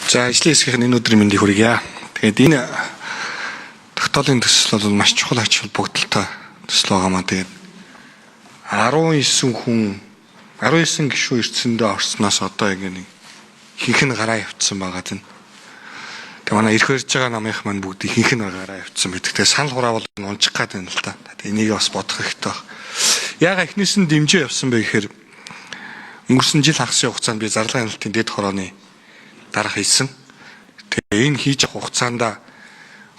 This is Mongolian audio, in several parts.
За ажлын хэсгийн энэ өдрийн мэндийг хүргье. Тэгээд энэ тогтоолын төсөл бол маш чухал ач холбогдолтой төсөл байгаамаа. Тэгээд 19 гишүүн эрдсэндээ орсноос одоо яг нэг ихэнх нь гараа явцсан байгаа тийм. Тэгээд манай ирэх ирж байгаа намынх маань бүгд ихэнх нь гараа явцсан байдаг. Тэгээд санал хураавал унчих гад байна л да. Тэгээд энийг бас бодох хэрэгтэй байна. Яага эхнээс нь дэмжээ явсан бэ гэхээр өнгөрсөн жил хагас хугацаанд би зарлага хяналтын дэд хорооны дарга хийсэн. Тэгээ энэ хийж авах хугацаанд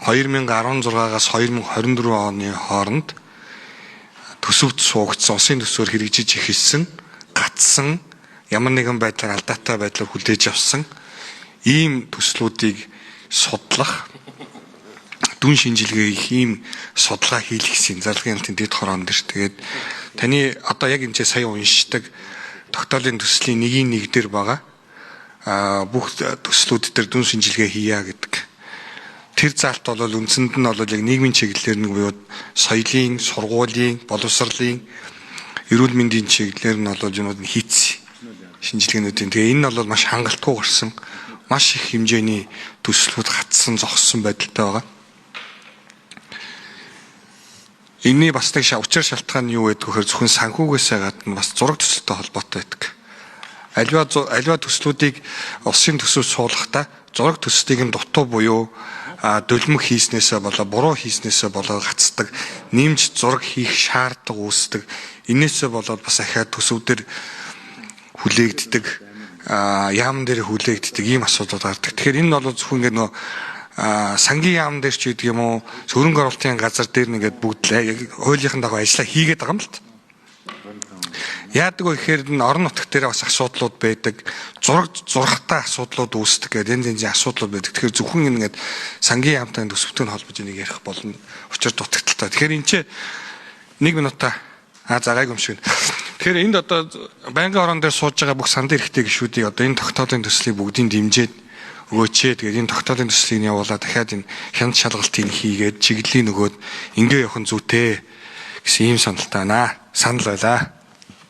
2016-аас 2024 оны хооронд төсөвт суугдсан усын төсвөр хэрэгжиж эхэлсэн, гатсан, ямар нэгэн байдлаар алдаатай байдлаар хүлээж авсан ийм төслүүдийг судлах, дүн шинжилгээ их ийм судалгаа хийх гэсэн зарлага хяналтын дэд хороонд дэр. Тэгээд таны одоо яг энэ сая уншдаг тогтоолын төслийн нэг дээр байгаа бүх төслүүд дээр дүн шинжилгээ хийя гэдэг. Тэр заалт бол үндсэнд нь бол яг нийгмийн чиглэлээр нэг буюу соёлын, сургуулийн, боловсролын, эрүүл мэндийн чиглэлээр нь бол юунууд нь хийц шинжилгээнүүдийн. Тэгээ энэ нь бол маш хангалтгүй гарсан, маш их хэмжээний төслүүд гатсан, зогссон байдалтай байгаа. Энийний бас нэг учир шалтгаан нь юу гэдэг вэ гэхээр зөвхөн санхүүгээсээ гадна бас зураг төсөлтэй холбоотой байдаг. Аливаа төслүүдийг улсын төсөв суулгахдаа зураг төслийг нь дутуу буюу дөлмөг хийснээсээ болоо буруу хийснээсээ болоо гацдаг, нэмж зураг хийх шаардлага үүсдэг. Инээсээ болоод бас ахаад төсөвдөр хүлээгддэг, яам дээр хүлээгддэг ийм асуудал гардаг. Тэгэхээр энэ бол зөвхөн ингэ нөө сангийн яам дээр ч гэдэг юм уу, хөрөнгө оруулалтын газар дээр нэгээд бүгд хуулийнхын дагуу ажиллаа хийгээд байгаа юм л та. Яадаг вэ гэхээр орон нутгт дээр бас асуудлууд байдаг, зурагтай асуудлууд үүсдэг гэдэг энэ асуудлууд байдаг. Тэгэхээр зөвхөн ингээд сангийн яамтай төсөвтэй холбож энийг ярих болно. Учир дутагдaltaй. Тэгэхээр энэ ч 1 минутаа гайг юм шиг. Тэгэхээр энд одоо байнгын орон дээр сууж байгаа бүх санд эрхтэй гишүүдийг одоо энэ тогтоолын төслийг бүгдийг дэмжиж өгөөч. Тэгээд энэ тогтоолын төслийг явуулаад дахиад энэ хяналт шалгалтыг хийгээд чиглэлийн нөгөөд ингээ явах нь зүйтэй гэсэн ийм саналтай байна. Санал байлаа.